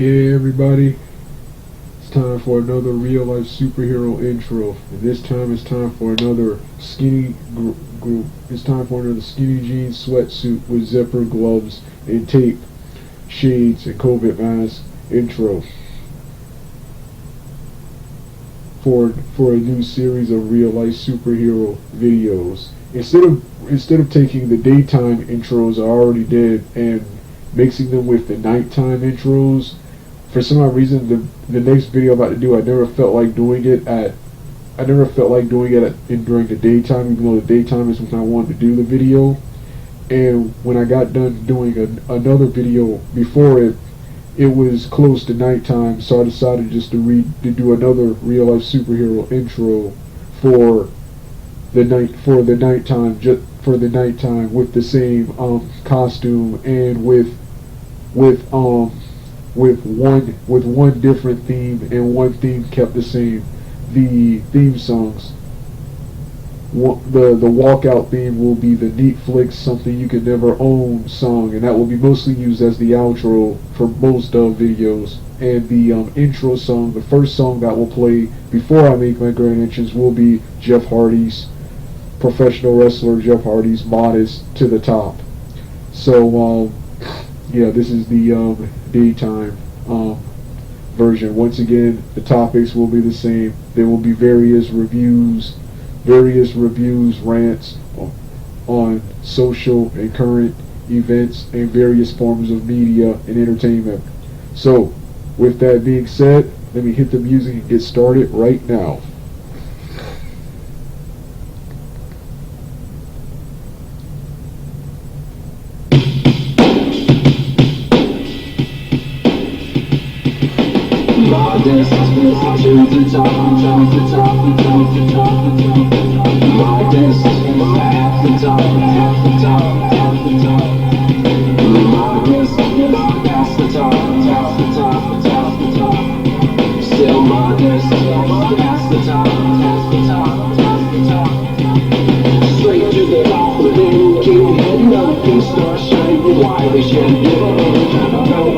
Hey everybody, it's time for another real life superhero intro, and this time it's time for another skinny group. It's time for another skinny jeans sweatsuit with zipper gloves and tape, shades and COVID mask intro for a new series of real life superhero videos. Instead of taking the daytime intros I already did and mixing them with the nighttime intros, for some odd reason the next video I'm about to do, I never felt like doing it during the daytime, even though the daytime is when I wanted to do the video. And when I got done doing another video before it, it was close to nighttime, so I decided just to do another real life superhero intro for the nighttime with the same costume and with one different theme, and one theme kept the same. The theme songs. The walkout theme will be the Neat Flicks Something You Can Never Own song, and that will be mostly used as the outro for most videos. And the intro song, the first song that will play before I make my grand entrance, will be Jeff Hardy's, professional wrestler Jeff Hardy's Modest to the Top. So yeah, this is the daytime version. Once again, the topics will be the same. There will be various reviews, rants on social and current events and various forms of media and entertainment. So, with that being said, let me hit the music and get started right now. Modest to the top, to the top, to the top. Modest at the top, at the top, at the top. Modest past the top, past the top, past the top. Still modest past the top, past the top, past the top. Straight to the top of the hill, keep heading up and start shining. Why they should know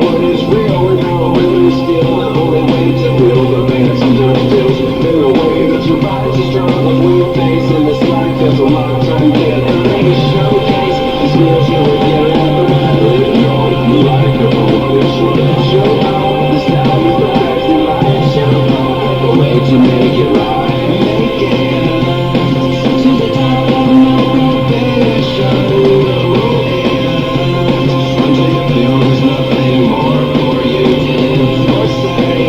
what is real and how real is still. Feel the pain, sometimes feels in a way that you rise as strong as we face in this life. There's a lot of time there to make a showcase. This means you're living on. You like a whole show how the style you perfect your life. Show a way to make it right. Make it to the top of no probation. Until you feel there's nothing more for you to forsake.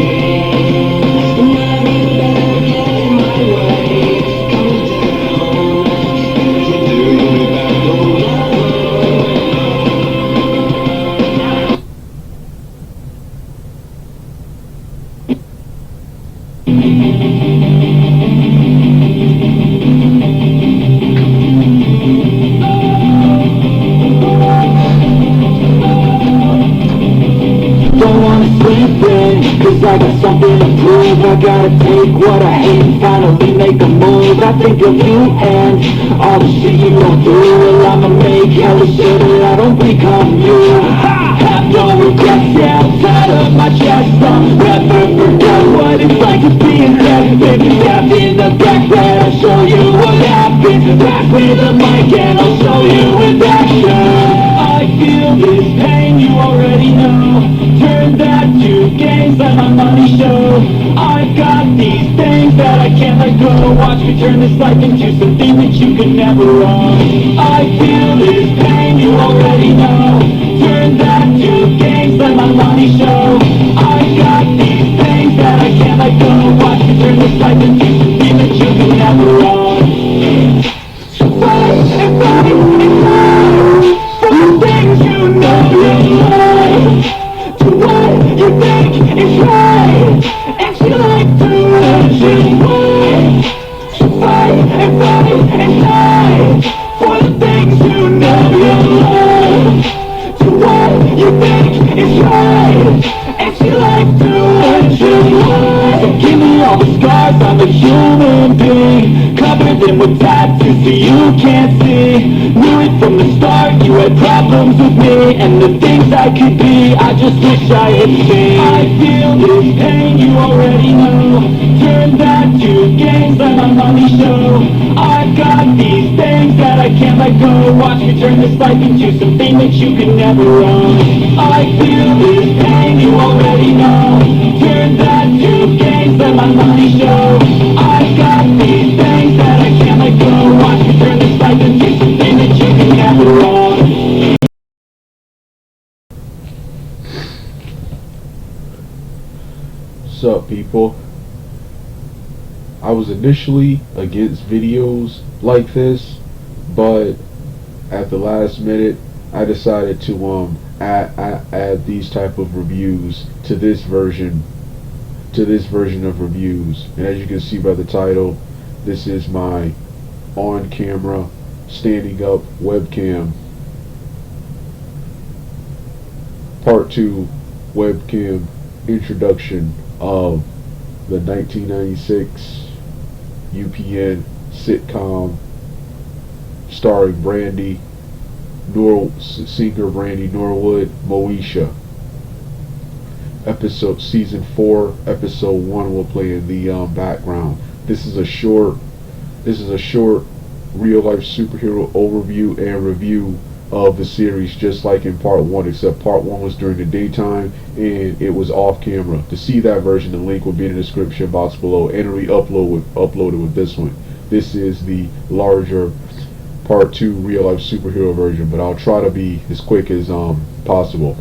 Cause I got something to prove. I gotta take what I hate and finally make a move. I think of you and all the shit you gon' do. Well, I'ma make hella sure that I don't become you. Have no regrets, yeah, I'm tired of my chest. I'll never forget what it's like to be in death. Baby, step in the back bed, I'll show you what happened. Pass me the mic and I'll show you with action. I feel this pain, you already know. Turn that to gains, let my money show. I've got these things that I can't let go. Watch me turn this life into something that you could never own. I feel this pain, you already know. Turn that to gains, let my money show. I've got these things that I can't let go. Watch me turn this life into something that you could never own. So fight and fight and fight for the things you know you love. To what you think is right, and you like to legend why. So fight and die for the things you know you love. To what you think is right, and you like to legend why. So give me all the scars, I'm a human being. Covered something with tattoos so you can't see. Knew it from the start, you had problems with me and the things I could be, I just wish I had seen. I feel this pain, you already know. Turn that to gains, let my money show. I've got these things that I can't let go. Watch me turn this life into something that you can never own. I feel this pain, you already know. Turn that to gains, let my money show. I've got these things that I can't let go. Watch me turn this life into something that you can never own. Sup, people? I was initially against videos like this, but at the last minute I decided to add these type of reviews to this version of reviews. And as you can see by the title, this is my on camera standing up webcam, part 2 webcam introduction of the 1996 UPN sitcom starring singer Brandy Norwood, Moesha. Season 4, episode 1 will play in the background. This is a short real life superhero overview and review of the series, just like in part 1, except part 1 was during the daytime and it was off camera. To see that version, the link will be in the description box below, and uploaded with this one. This is the larger part 2 real life superhero version, but I'll try to be as quick as possible.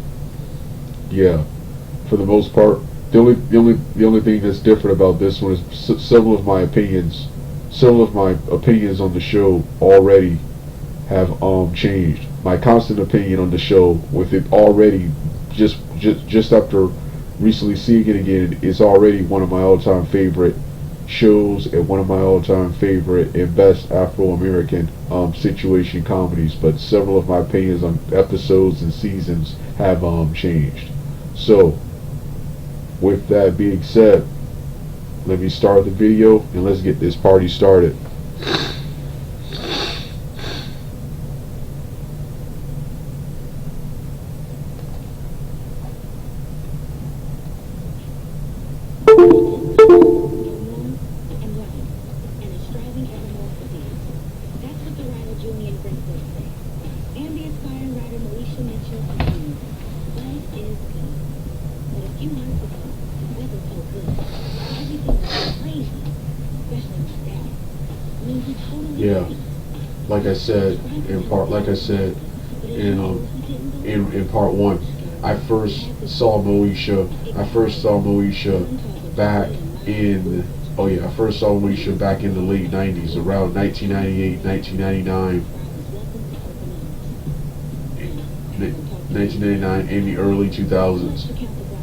Yeah, for the most part, the only thing that's different about this one is several of my opinions on the show already have changed. My constant opinion on the show, with it already just after recently seeing it again, is already one of my all-time favorite shows and one of my all-time favorite and best Afro-American situation comedies. But several of my opinions on episodes and seasons have changed. So with that being said, let me start the video and let's get this party started. Yeah, like I said in part one, I first saw Moesha back in the late 90s, around 1998, 1999, in the early 2000s.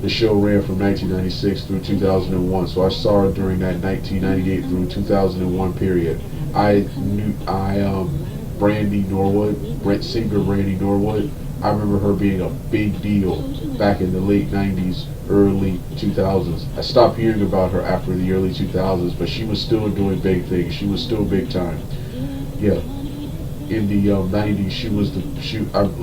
The show ran from 1996 through 2001, so I saw it during that 1998 through 2001 period. Brandy Norwood, singer Brandy Norwood, I remember her being a big deal back in the late 90s, early 2000s. I stopped hearing about her after the early 2000s, but she was still doing big things. She was still big time. Yeah. In the 90s,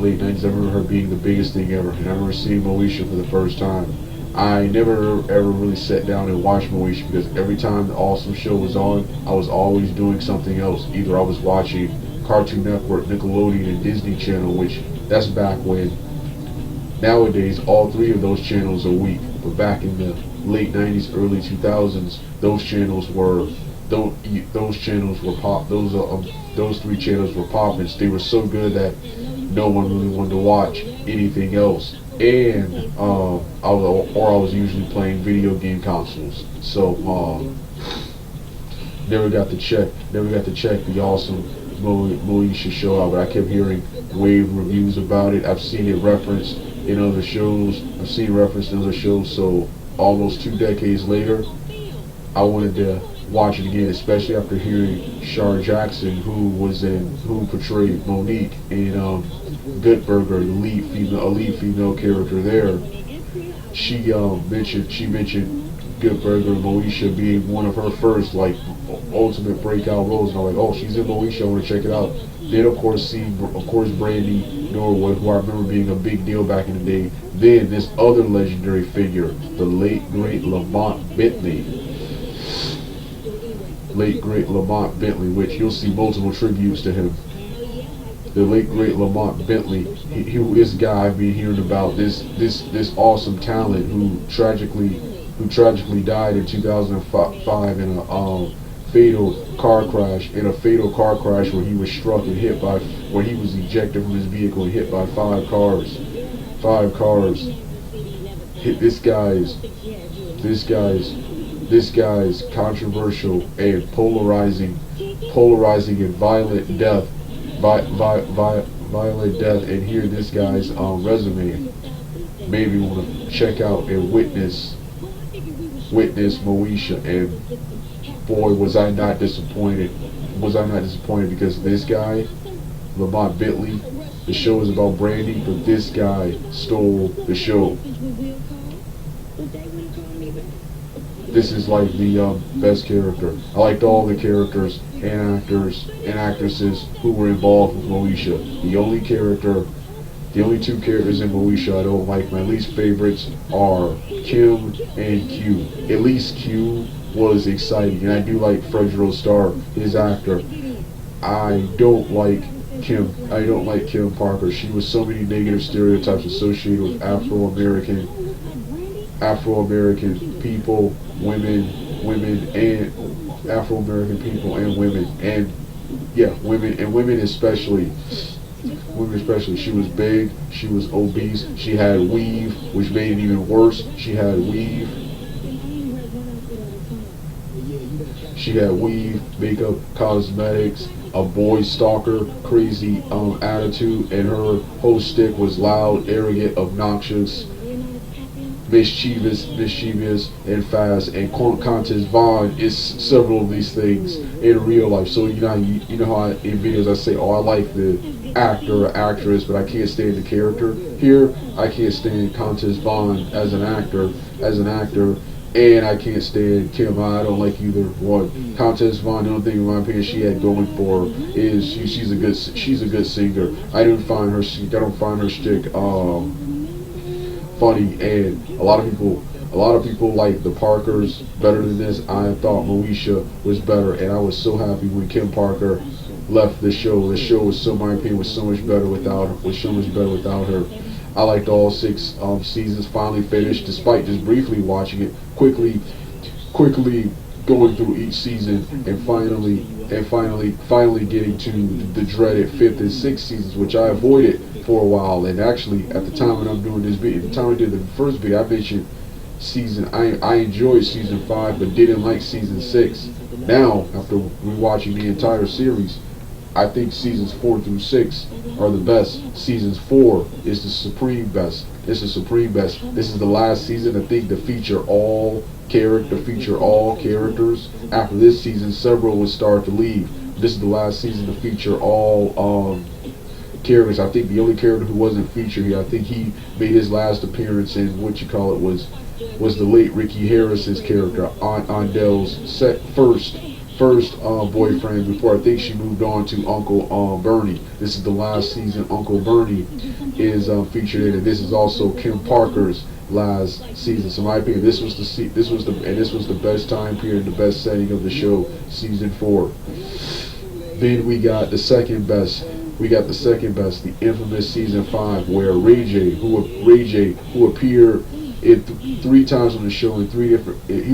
late 90s, I remember her being the biggest thing ever. And I remember seeing Moesha for the first time. I never ever really sat down and watched Moesha, because every time the awesome show was on, I was always doing something else. Either I was watching Cartoon Network, Nickelodeon, and Disney Channel, which that's back when. Nowadays, all three of those channels are weak. But back in the late 90s, early 2000s, those three channels were popping. They were so good that no one really wanted to watch anything else. And I was usually playing video game consoles. So never got to check the awesome Moesha show out. But I kept hearing rave reviews about it. I've seen it referenced in other shows. So almost 2 decades later, I wanted to watch it again, especially after hearing Shar Jackson, who portrayed Monique in Good Burger, the lead female character there. She mentioned good burger, Moesha being one of her first like ultimate breakout roles. And I'm like, oh, she's in Moesha, I want to check it out. Then of course Brandy Norwood, who I remember being a big deal back in the day. Then this other legendary figure, the late great Lamont Bentley. Late great Lamont Bentley, which you'll see multiple tributes to him. The late great Lamont Bentley, this guy I've been hearing about, this awesome talent who tragically died in 2005 in a fatal car crash. Where he was struck and hit by, where he was ejected from his vehicle and hit by five cars. Hit this guy's controversial and polarizing and violent death. Violent death, and hear this guy's resume. Maybe want to check out and witness Moesha, and boy, was I not disappointed. Because this guy, Lamont Bentley, the show is about Brandy, but this guy stole the show. This is like the best character. I liked all the characters and actors and actresses who were involved with Moesha. The only two characters in Moesha I don't like. My least favorites are Kim and Q. At least Q was exciting, and I do like Fredro Starr, his actor. I don't like Kim Parker. She was so many negative stereotypes associated with Afro-American people, women, and Afro-American people and women, and yeah, women especially. She was big, she was obese, she had weave, which made it even worse. She had weave, makeup, cosmetics, a boy stalker, crazy attitude, and her whole stick was loud, arrogant, obnoxious, mischievous, and fast. And Countess Vaughn is several of these things in real life. So you know how in videos I say, oh, I like the actor or actress, but I can't stand the character. Here, I can't stand Countess Vaughn as an actor, and I can't stand Kim. I don't like either one. Countess Vaughn, the only thing in my opinion she had going for her is she's a good singer. I don't find her stick funny, and a lot of people like the Parkers better than this. I thought Moesha was better, and I was so happy when Kim Parker left the show. The show was my opinion was so much better without her. I liked all 6 seasons. Finally finished, despite just briefly watching it, quickly going through each season, and finally getting to the dreaded 5th and 6th seasons, which I avoided for a while. And actually, at the time when I'm doing this video, at the time I did the first video, I mentioned I enjoyed season 5, but didn't like season 6. Now, after rewatching the entire series, I think seasons 4 through 6 are the best. Seasons 4 is the supreme best. This is the last season, I think, to feature all characters. After this season, several would start to leave. This is the last season to feature all characters. I think the only character who wasn't featured here, I think he made his last appearance in was the late Ricky Harris's character, Aunt Andell's first boyfriend, before I think she moved on to Uncle Bernie. This is the last season Uncle Bernie is featured in, and this is also Kim Parker's last season. So in my opinion, this was the best time period, the best setting of the show, season 4. Then we got the second best, the infamous season 5, where Ray J, who appeared 3 times on the show he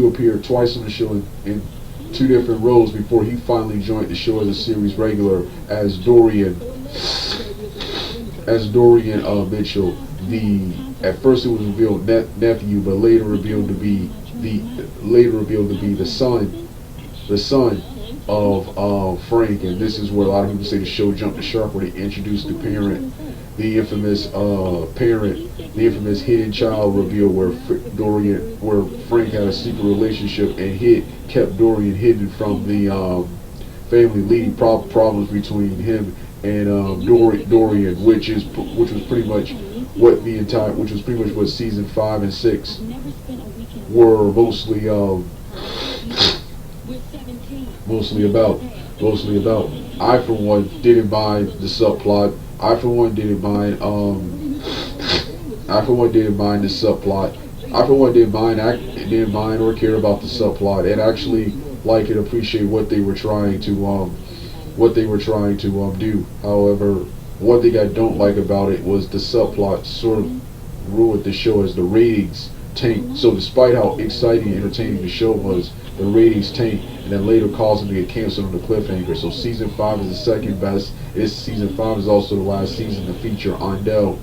appeared twice on the show in 2 different roles before he finally joined the show as a series regular as Dorian Mitchell. At first it was revealed nephew, but later revealed to be the son of Frank. And this is where a lot of people say the show jumped the shark, where they introduced the parent, the infamous hidden child reveal, where Frank had a secret relationship and kept Dorian hidden from the family, leading problems between him and Dorian, which was pretty much what season 5 and 6 were mostly mostly about. I for one didn't mind the subplot. I for one didn't mind I for one didn't mind the subplot. I for one didn't mind or care about the subplot, and actually like and appreciate what they were trying to do. However, one thing I don't like about it was the subplot sort of ruined the show as the ratings tanked. So despite how exciting and entertaining the show was, the ratings tanked, and then later caused them to get canceled on the cliffhanger. So season 5 is the second best. Season 5 is also the last season to feature Andel.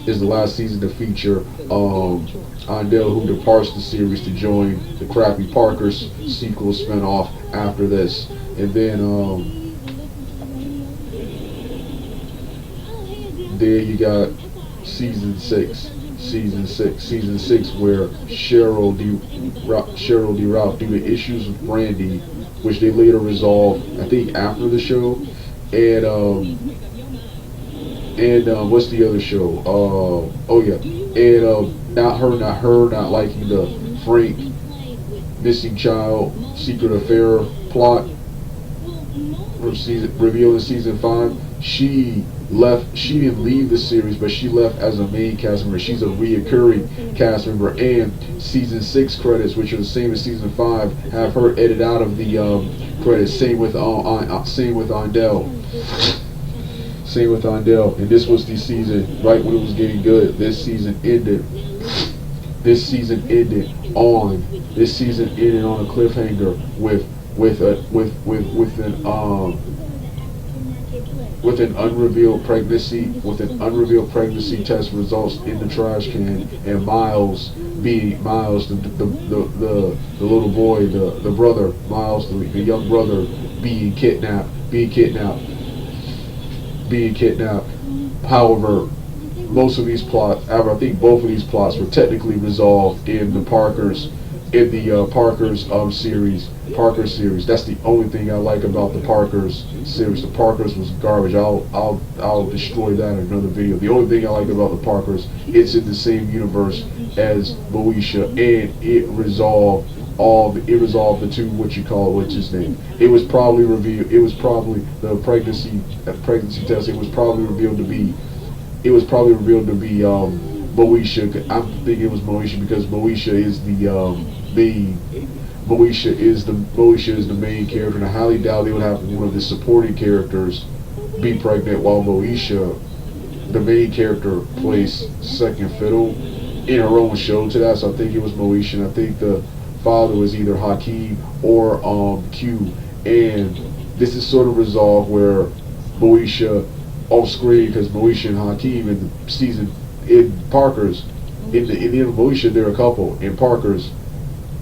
Is the last season to feature Andel, who departs the series to join the crappy Parkers sequel spinoff after this. And then there you got season 6 where Cheryl D. Ralph, due to issues with Brandy, which they later resolved, I think, after the show, and what's the other show? Not liking the Frank missing child secret affair plot revealed in season 5. She didn't leave the series, but she left as a main cast member. She's a reoccurring cast member, and season 6 credits, which are the same as season 5, have her edited out of the credits. Same with Andel. And this was the season right when it was getting good. This season ended on a cliffhanger with an unrevealed pregnancy test results in the trash can, and Miles, the little boy, the brother, Miles, the young brother, being kidnapped. However, most of these plots, I think both of these plots were technically resolved in the Parkers series. That's the only thing I like about the Parkers series. The Parkers was garbage. I'll destroy that in another video. The only thing I like about the Parkers, it's in the same universe as Moesha, and it resolved the two, what's his name. It was probably the pregnancy test. It was probably revealed to be Moesha. I think it was Moesha because Moesha is the main character, and I highly doubt they would have one of the supporting characters be pregnant while Moesha, the main character, plays second fiddle in her own show to that. So I think it was Moesha, and I think the father was either Hakeem or Q. And this is sort of resolved where Moesha off screen, because Moesha and Hakeem in Parkers, in the end of Moesha they're a couple. In Parkers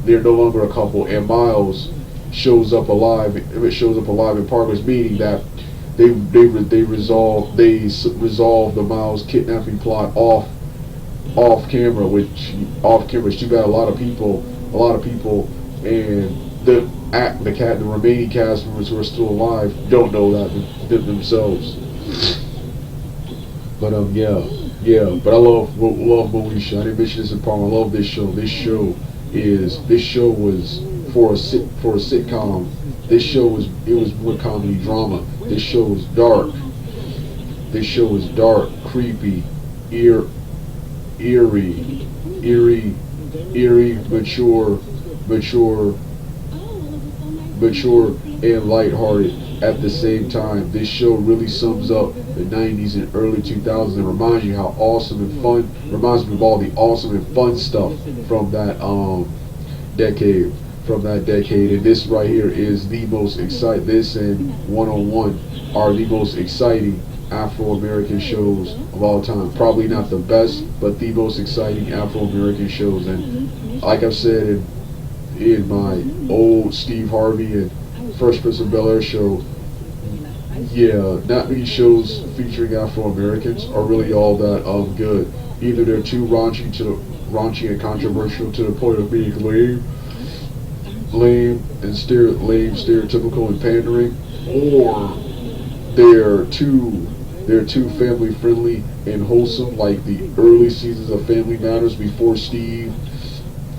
they're no longer a couple, and Miles shows up alive in Parkers, meaning that they resolve the Miles kidnapping plot off camera, which too bad a lot of people, and the remaining cast members who are still alive don't know that themselves. But but I love Moesha. I didn't mention this in part. I love this show. This show was for a sitcom. It was more comedy drama. This show was dark. Creepy, eerie, mature, and lighthearted at the same time. This show really sums up the 90s and early 2000s and reminds you how awesome and fun, reminds me of all the awesome and fun stuff from that decade. And this right here is the most exciting, this and 101 are the most exciting Afro-American shows of all time. Probably not the best, but the most exciting Afro-American shows. And like I've said in my old Steve Harvey and Fresh Prince of Bel-Air show, not many shows featuring Afro-Americans are really all that good. Either they're too raunchy and controversial to the point of being lame, stereotypical and pandering, or they're too They're too family friendly and wholesome, like the early seasons of Family Matters before Steve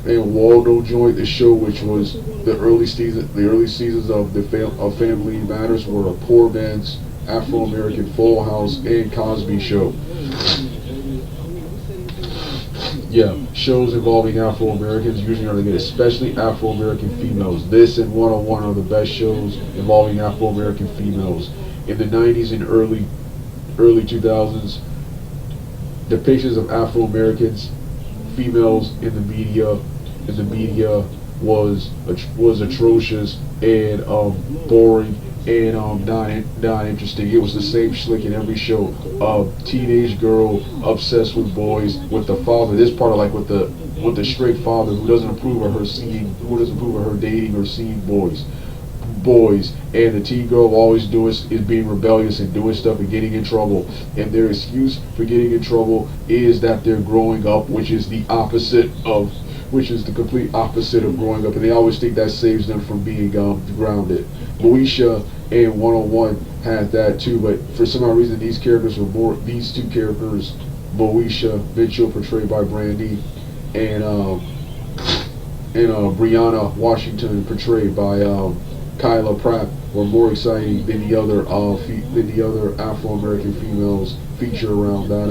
and Waldo joined the show, which was the early seasons of of Family Matters were a poor man's Afro-American Full House and Cosby Show. Yeah, shows involving Afro-Americans usually are the good, especially Afro-American females. This and 101 are the best shows involving Afro-American females. In the 90s and early 2000s, depictions of Afro-Americans females in the media was atrocious and boring and not interesting. It was the same schlick in every show. Teenage girl obsessed with boys, with the father. This part of like with the straight father who doesn't approve of her dating or seeing boys, and the teen girl always is being rebellious and doing stuff and getting in trouble, and their excuse for getting in trouble is that they're growing up, which is the complete opposite of growing up, and they always think that saves them from being grounded. Moesha and 101 had that too, but for some odd reason these two characters, Moesha Mitchell portrayed by Brandy, and Brianna Washington portrayed by Kyla Pratt, were more exciting than the other Afro-American females featured around that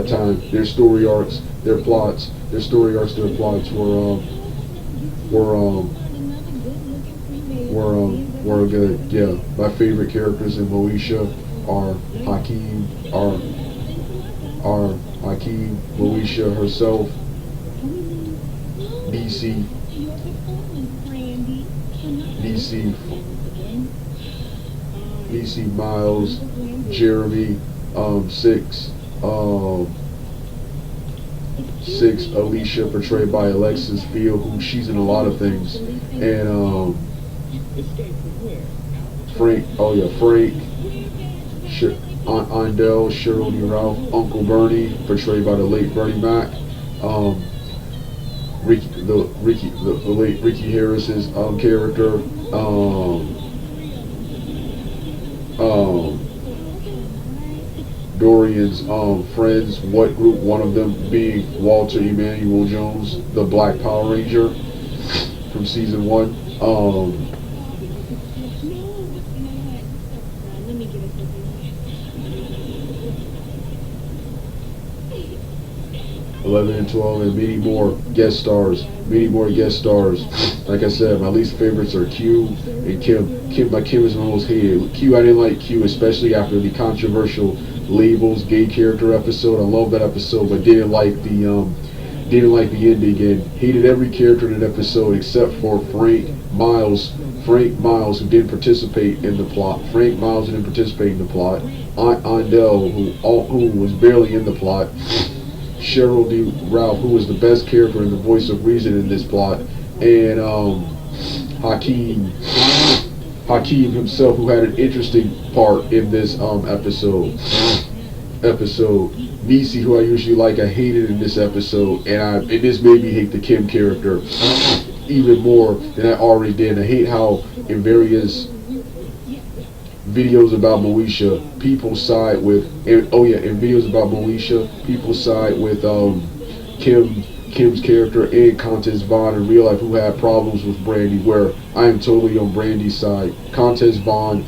time. Their story arcs, their plots were good. Yeah, my favorite characters in Moesha are Hakeem, Moesha herself, DC Miles, Jeremy, Six, Alicia, portrayed by Alexis Field, who she's in a lot of things, and Frank, Aunt Ondell, Cheryl D. Ralph, Uncle Bernie, portrayed by the late Bernie Mac, the late Ricky Harris's character, Dorian's friends, what group, one of them being Walter Emmanuel Jones, the Black Power Ranger from season 1. 11 and 12, and many more guest stars. Like I said, my least favorites are Q and Kim. Kim is my most hated. Q, I didn't like Q, especially after the controversial Labels gay character episode. I love that episode, but didn't like the ending, and hated every character in that episode except for Frank Miles, who didn't participate in the plot. Aunt Ondell, who was barely in the plot. Cheryl D. Ralph, who was the best character and the voice of reason in this plot, and Hakeem himself, who had an interesting part in this episode. Nisi, who I usually like, I hated in this episode, and this made me hate the Kim character even more than I already did. I hate how in various videos about Moesha, people side with, Kim's character and Contest Vaughn in real life, who had problems with Brandy, where I am totally on Brandy's side. Contest Vaughn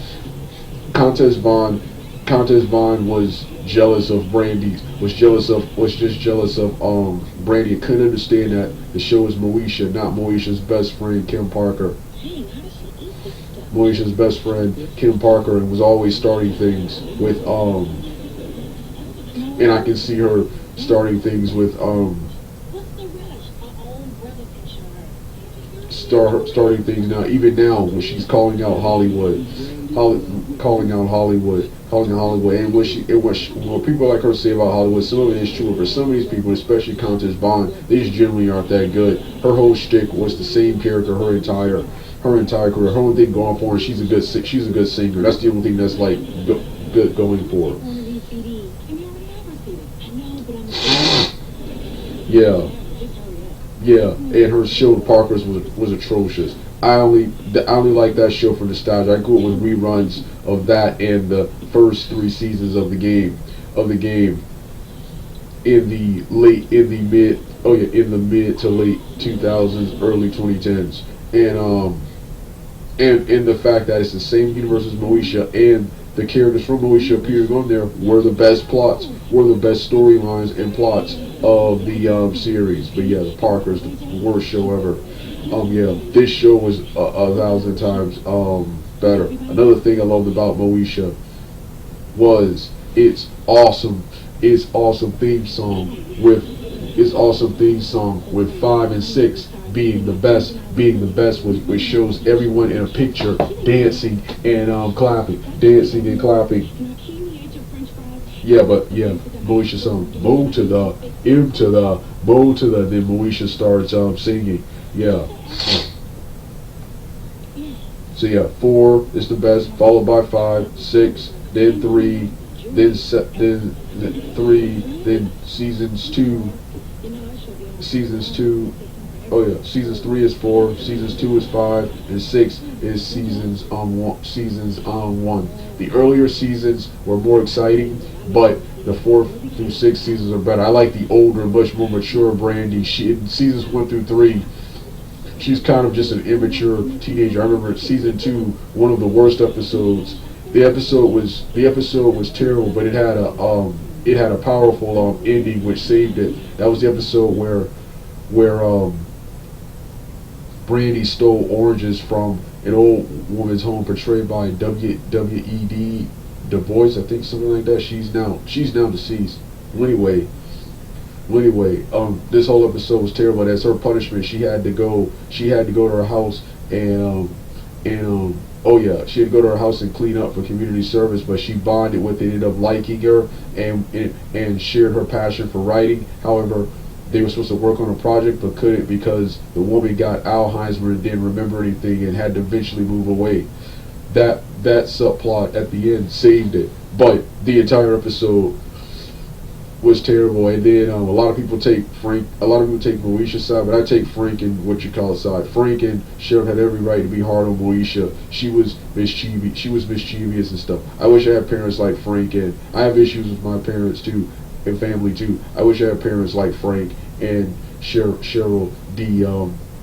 was jealous of Brandy, was just jealous of Brandy. I couldn't understand that the show is Moesha, not Moesha's best friend Kim Parker. Moesha's best friend Kim Parker, and was always starting things with and I can see her starting things with starting things now, even now when she's calling out Hollywood, and what people like her say about Hollywood, some of it is true, but for some of these people, especially Countess Bond, they just generally aren't that good. Her whole shtick was the same character her entire career. Her only thing going for her, she's a good singer. That's the only thing that's like good going for her. Yeah, and her show Parker's was atrocious. I only like that show for nostalgia. I grew up with reruns of that and the first 3 seasons of the game in the mid to late 2000s, early 2010s, and the fact that it's the same universe as Moesha, and the characters from Moesha appearing on there were the best plots, were the best storylines and plots of the series. But yeah, the Parkers, the worst show ever. Yeah, this show was a thousand times better. Another thing I loved about Moesha was its awesome theme song with 5 and 6 being the best, which shows everyone in a picture dancing and clapping. Yeah, but yeah, Moesha song, Mo to the, M to the, Mo to the, then Moesha starts singing. Yeah. So yeah, 4 is the best, followed by 5, 6, then 3, then 3, then seasons 2. Oh yeah, seasons 3 is 4, seasons 2 is 5, and 6 is seasons 1. The earlier seasons were more exciting, but the 4th through 6 seasons are better. I like the older, much more mature Brandy. She in seasons 1 through 3. She's kind of just an immature teenager. I remember season 2, one of the worst episodes. The episode was terrible, but it had a powerful ending which saved it. That was the episode where Brandy stole oranges from an old woman's home, portrayed by W.E.D. Du Bois, I think, something like that. She's now deceased. Anyway, this whole episode was terrible. As her punishment, she had to go to her house and she had to go to her house and clean up for community service. But she bonded with, they ended up liking her and shared her passion for writing. However, they were supposed to work on a project but couldn't because the woman got Alzheimer's and didn't remember anything and had to eventually move away. That subplot at the end saved it, but the entire episode was terrible. And then a lot of people take Moesha's side, but I take Frank and side. Frank and Sheriff had every right to be hard on Moesha. She was mischievous and stuff. I wish I had parents like Frank, and I have issues with my parents too and family too. I wish I had parents like Frank and Cheryl D.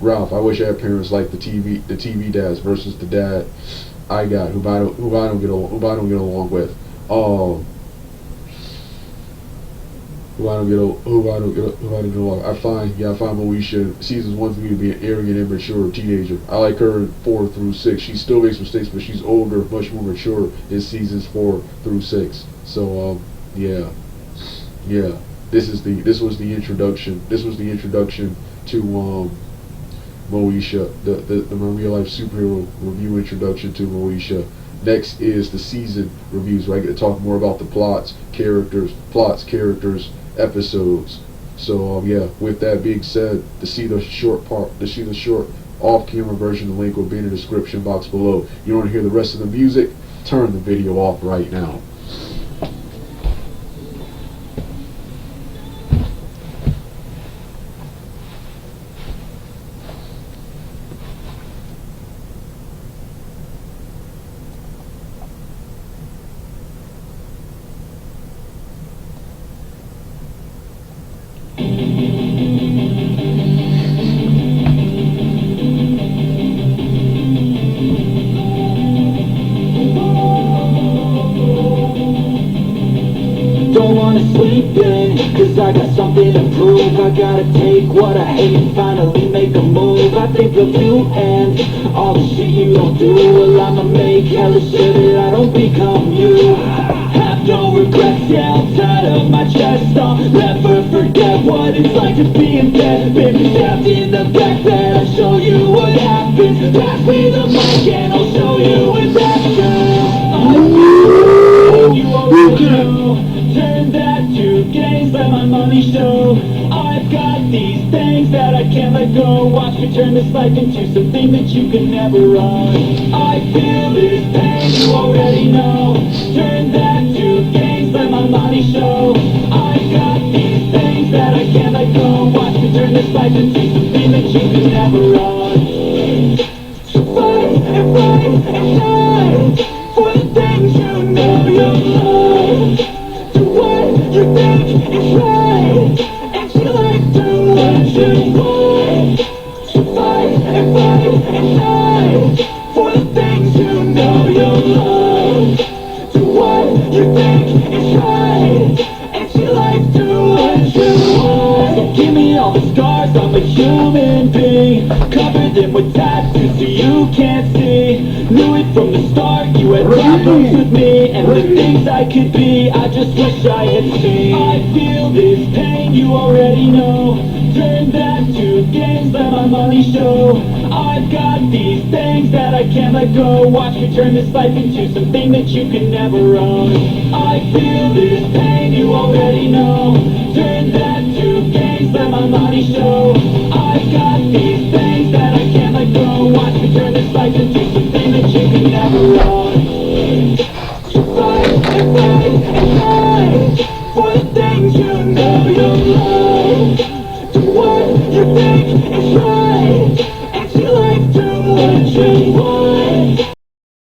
Ralph. I wish I had parents like the TV dads versus the dad I got who I don't get along with. Who I don't get along. I find Moesha seasons 1 through 3 to be an arrogant, immature teenager. I like her in 4 through 6. She still makes mistakes, but she's older, much more mature in seasons 4 through 6. So yeah. This was the introduction to Moesha, the my real life superhero review introduction to Moesha. Next is the season reviews, where I get to talk more about the plots, characters, episodes. So yeah, with that being said, to see the short off-camera version, the link will be in the description box below. You want to hear the rest of the music? Turn the video off right now. Don't wanna sleep in, cause I got something to prove. I gotta take what I hate and finally make a move. I think of you and all the shit you don't do. Well, I'ma make hella sure that I don't become you. Have no regrets, yeah, I'm tired of my chest. I'll never forget what it's like to be in bed. Been stabbed in the back bed, I'll show you what happens. Pass me the mic and I'll show you in action. You already know. Turn that to gains, let my money show. I've got these things that I can't let go. Watch me turn this life into something that you can never run. I feel this pain, you already know. Turn that to gains, let my money show. I've got these things that I can't let go. Watch me turn this life into something that you can never run. So fight and shine for the things you know you'll you think is right, and she likes to let you fight. So fight and fight and fight for the things you know you love. Do what you think is right, and she likes to let you fight. So give me all the scars, I'm a human being. Cover them with tattoos so you can't see. Knew it from the start, you had problems with me, and the things I could be, I just wish I had seen. I feel this pain, you already know. Turn that to games, let my money show. I've got these things that I can't let go. Watch me turn this life into something that you can never own. I feel this pain, you already know. Turn that to games, let my money show. I've got these things that I can't let go. Watch me turn this life into something that you can never own.